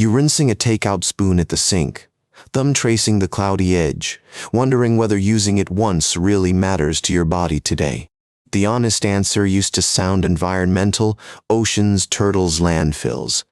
You rinsing a takeout spoon at the sink, thumb tracing the cloudy edge, wondering whether using it once really matters to your body today. The honest answer used to sound environmental: oceans, turtles, landfills.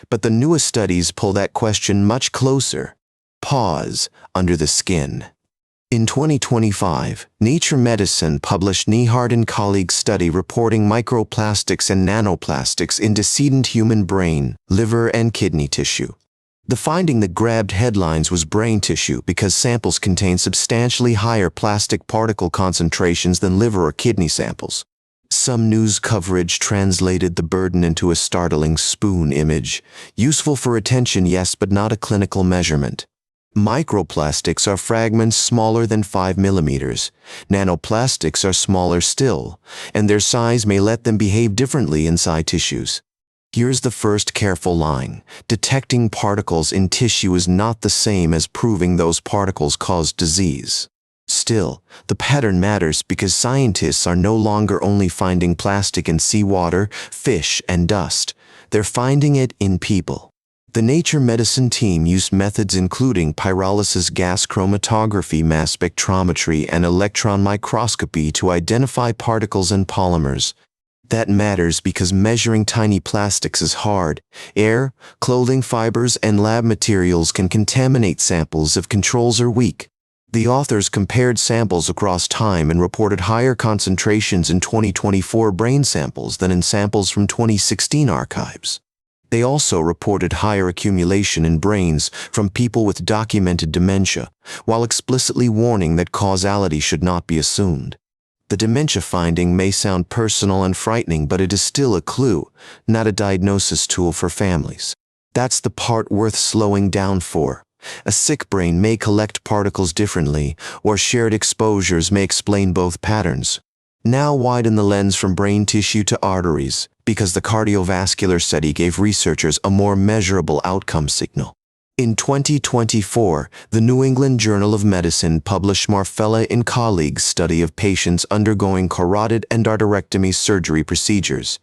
But the newest studies pull that question much closer. Pause, under the skin. In 2025, Nature Medicine published Nehard and colleagues' study reporting microplastics and nanoplastics in decedent human brain, liver, and kidney tissue. The finding that grabbed headlines was brain tissue because samples contain substantially higher plastic particle concentrations than liver or kidney samples. Some news coverage translated the burden into a startling spoon image. Useful for attention, yes, but not a clinical measurement. Microplastics are fragments smaller than 5 millimeters. Nanoplastics are smaller still, and their size may let them behave differently inside tissues. Here's the first careful line. Detecting particles in tissue is not the same as proving those particles cause disease. Still, the pattern matters because scientists are no longer only finding plastic in seawater, fish, and dust. They're finding it in people. The Nature Medicine team used methods including pyrolysis, gas chromatography, mass spectrometry, and electron microscopy to identify particles and polymers. That matters because measuring tiny plastics is hard. Air, clothing fibers, and lab materials can contaminate samples if controls are weak. The authors compared samples across time and reported higher concentrations in 2024 brain samples than in samples from 2016 archives. They also reported higher accumulation in brains from people with documented dementia, while explicitly warning that causality should not be assumed. The dementia finding may sound personal and frightening, but it is still a clue, not a diagnosis tool for families. That's the part worth slowing down for. A sick brain may collect particles differently, or shared exposures may explain both patterns. Now widen the lens from brain tissue to arteries, because the cardiovascular study gave researchers a more measurable outcome signal. In 2024, the New England Journal of Medicine published Marfella and colleagues' study of patients undergoing carotid endarterectomy surgery procedures.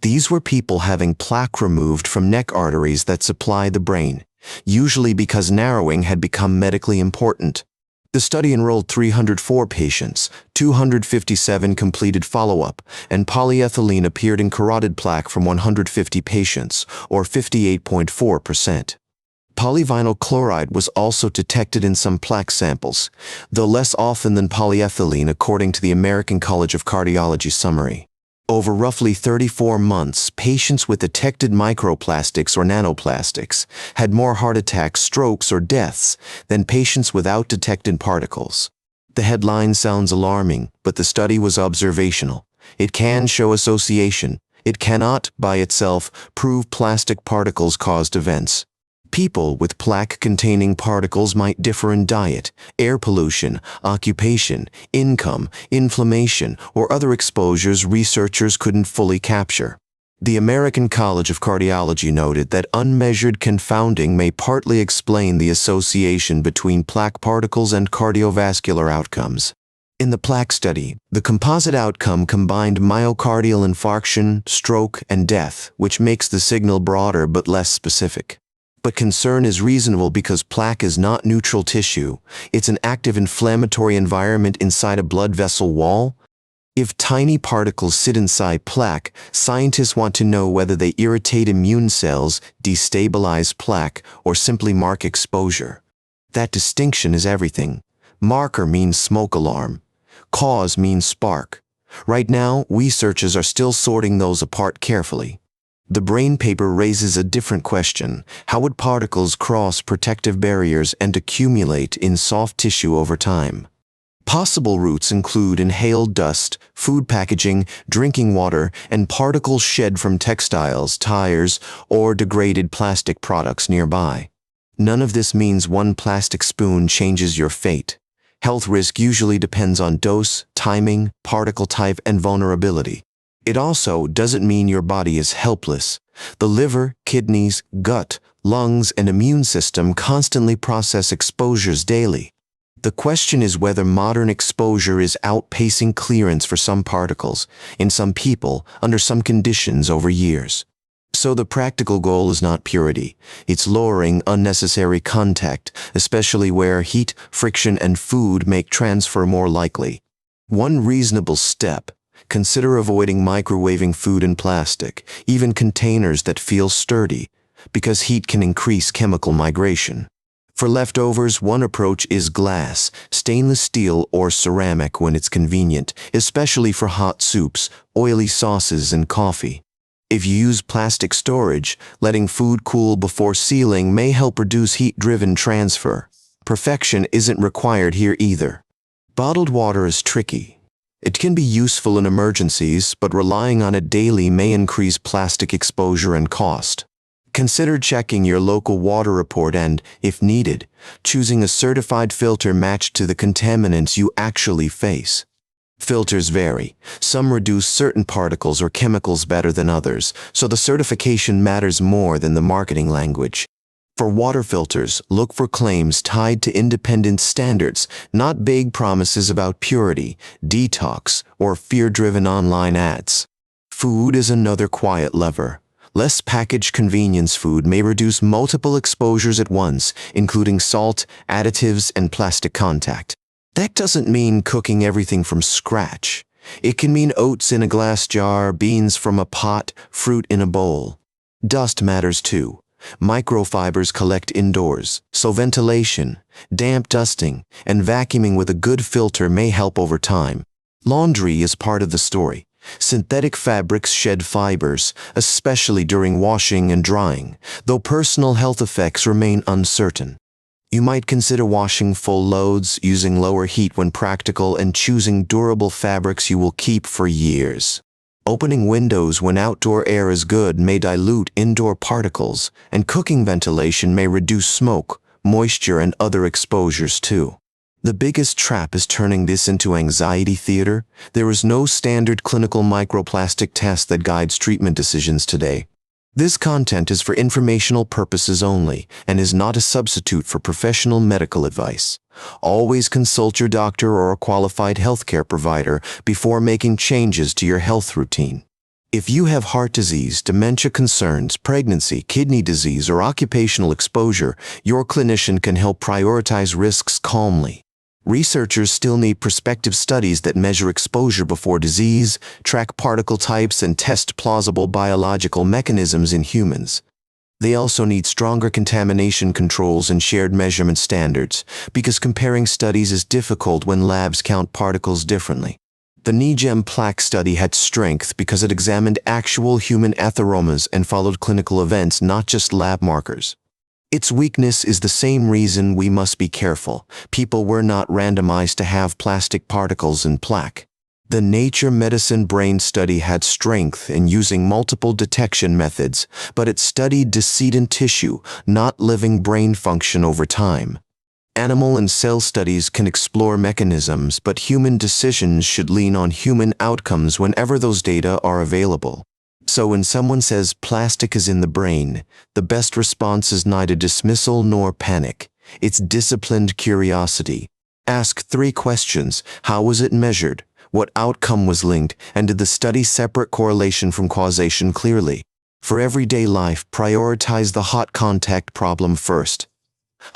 These were people having plaque removed from neck arteries that supply the brain, usually because narrowing had become medically important. The study enrolled 304 patients, 257 completed follow-up, and polyethylene appeared in carotid plaque from 150 patients, or 58.4%. Polyvinyl chloride was also detected in some plaque samples, though less often than polyethylene according to the American College of Cardiology summary. Over roughly 34 months, patients with detected microplastics or nanoplastics had more heart attacks, strokes, or deaths than patients without detected particles. The headline sounds alarming, but the study was observational. It can show association. It cannot, by itself, prove plastic particles caused events. People with plaque-containing particles might differ in diet, air pollution, occupation, income, inflammation, or other exposures researchers couldn't fully capture. The American College of Cardiology noted that unmeasured confounding may partly explain the association between plaque particles and cardiovascular outcomes. In the plaque study, the composite outcome combined myocardial infarction, stroke, and death, which makes the signal broader but less specific. But concern is reasonable because plaque is not neutral tissue. It's an active inflammatory environment inside a blood vessel wall. If tiny particles sit inside plaque, scientists want to know whether they irritate immune cells, destabilize plaque, or simply mark exposure. That distinction is everything. Marker means smoke alarm. Cause means spark. Right now, researchers are still sorting those apart carefully. The brain paper raises a different question. How would particles cross protective barriers and accumulate in soft tissue over time? Possible routes include inhaled dust, food packaging, drinking water, and particles shed from textiles, tires, or degraded plastic products nearby. None of this means one plastic spoon changes your fate. Health risk usually depends on dose, timing, particle type, and vulnerability. It also doesn't mean your body is helpless. The liver, kidneys, gut, lungs, and immune system constantly process exposures daily. The question is whether modern exposure is outpacing clearance for some particles, in some people, under some conditions over years. So the practical goal is not purity. It's lowering unnecessary contact, especially where heat, friction, and food make transfer more likely. One reasonable step: consider avoiding microwaving food in plastic, even containers that feel sturdy, because heat can increase chemical migration. For leftovers, one approach is glass, stainless steel, or ceramic when it's convenient, especially for hot soups, oily sauces, and coffee. If you use plastic storage, letting food cool before sealing may help reduce heat-driven transfer. Perfection isn't required here either. Bottled water is tricky. It can be useful in emergencies, but relying on it daily may increase plastic exposure and cost. Consider checking your local water report and, if needed, choosing a certified filter matched to the contaminants you actually face. Filters vary. Some reduce certain particles or chemicals better than others, so the certification matters more than the marketing language. For water filters, look for claims tied to independent standards, not vague promises about purity, detox, or fear-driven online ads. Food is another quiet lever. Less packaged convenience food may reduce multiple exposures at once, including salt, additives, and plastic contact. That doesn't mean cooking everything from scratch. It can mean oats in a glass jar, beans from a pot, fruit in a bowl. Dust matters too. Microfibers collect indoors, so ventilation, damp dusting, and vacuuming with a good filter may help over time. Laundry is part of the story. Synthetic fabrics shed fibers, especially during washing and drying, though personal health effects remain uncertain. You might consider washing full loads, using lower heat when practical, and choosing durable fabrics you will keep for years. Opening windows when outdoor air is good may dilute indoor particles, and cooking ventilation may reduce smoke, moisture, and other exposures too. The biggest trap is turning this into anxiety theater. There is no standard clinical microplastic test that guides treatment decisions today. This content is for informational purposes only and is not a substitute for professional medical advice. Always consult your doctor or a qualified healthcare provider before making changes to your health routine. If you have heart disease, dementia concerns, pregnancy, kidney disease, or occupational exposure, your clinician can help prioritize risks calmly. Researchers still need prospective studies that measure exposure before disease, track particle types, and test plausible biological mechanisms in humans. They also need stronger contamination controls and shared measurement standards, because comparing studies is difficult when labs count particles differently. The NEJM plaque study had strength because it examined actual human atheromas and followed clinical events, not just lab markers. Its weakness is the same reason we must be careful. People were not randomized to have plastic particles in plaque. The Nature Medicine brain study had strength in using multiple detection methods, but it studied decedent tissue, not living brain function over time. Animal and cell studies can explore mechanisms, but human decisions should lean on human outcomes whenever those data are available. So when someone says plastic is in the brain, the best response is neither dismissal nor panic. It's disciplined curiosity. Ask 3 questions. How was it measured? What outcome was linked? And did the study separate correlation from causation clearly? For everyday life, prioritize the hot contact problem first.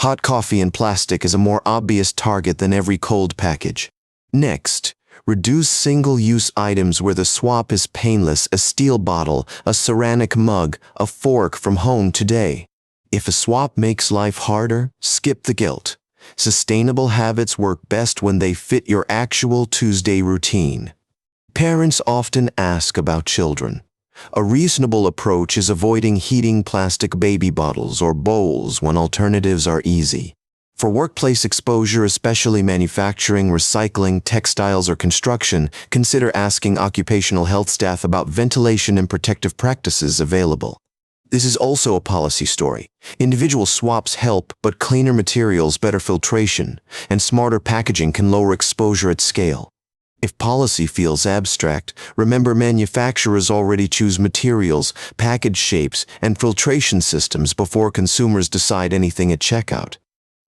Hot coffee in plastic is a more obvious target than every cold package. Next, reduce single-use items where the swap is painless: a steel bottle, a ceramic mug, a fork from home today. If a swap makes life harder, skip the guilt. Sustainable habits work best when they fit your actual Tuesday routine. Parents often ask about children. A reasonable approach is avoiding heating plastic baby bottles or bowls when alternatives are easy. For workplace exposure, especially manufacturing, recycling, textiles, or construction, consider asking occupational health staff about ventilation and protective practices available. This is also a policy story. Individual swaps help, but cleaner materials, better filtration, and smarter packaging can lower exposure at scale. If policy feels abstract, remember manufacturers already choose materials, package shapes, and filtration systems before consumers decide anything at checkout.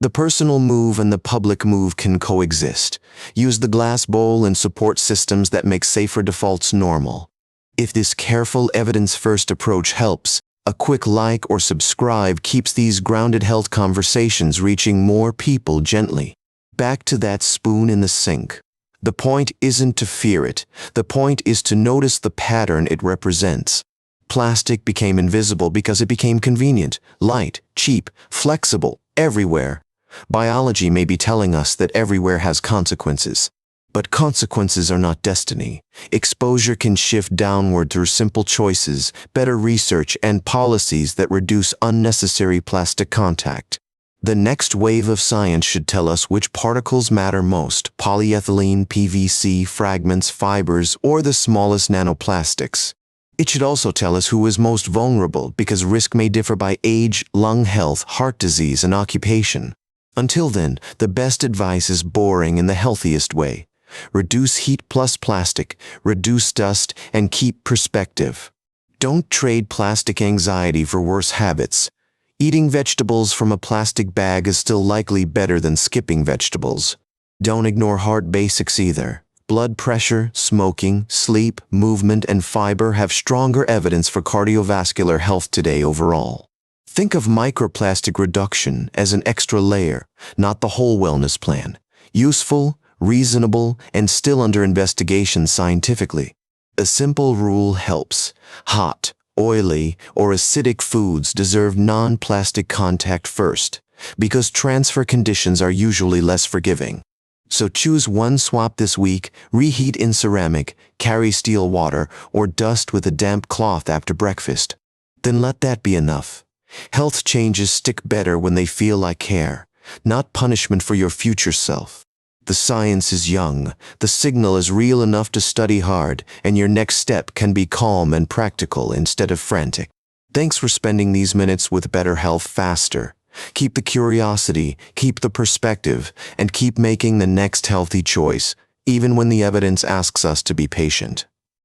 The personal move and the public move can coexist. Use the glass bowl and support systems that make safer defaults normal. If this careful, evidence-first approach helps, A quick like or subscribe keeps these grounded health conversations reaching more people gently. Back to that spoon in the sink. The point isn't to fear it. The point is to notice the pattern it represents. Plastic became invisible because it became convenient, light, cheap, flexible, everywhere. Biology may be telling us that everywhere has consequences. But consequences are not destiny. Exposure can shift downward through simple choices, better research, and policies that reduce unnecessary plastic contact. The next wave of science should tell us which particles matter most: polyethylene, PVC, fragments, fibers, or the smallest nanoplastics. It should also tell us who is most vulnerable, because risk may differ by age, lung health, heart disease, and occupation. Until then, the best advice is boring in the healthiest way. Reduce heat plus plastic, reduce dust, and keep perspective. Don't trade plastic anxiety for worse habits. Eating vegetables from a plastic bag is still likely better than skipping vegetables. Don't ignore heart basics either. Blood pressure, smoking, sleep, movement, and fiber have stronger evidence for cardiovascular health today overall. Think of microplastic reduction as an extra layer, not the whole wellness plan. Useful, reasonable, and still under investigation scientifically. A simple rule helps. Hot, oily, or acidic foods deserve non-plastic contact first, because transfer conditions are usually less forgiving. So choose one swap this week: reheat in ceramic, carry steel water, or dust with a damp cloth after breakfast. Then let that be enough. Health changes stick better when they feel like care, not punishment for your future self. The science is young, the signal is real enough to study hard, and your next step can be calm and practical instead of frantic. Thanks for spending these minutes with better health faster. Keep the curiosity, keep the perspective, and keep making the next healthy choice, even when the evidence asks us to be patient.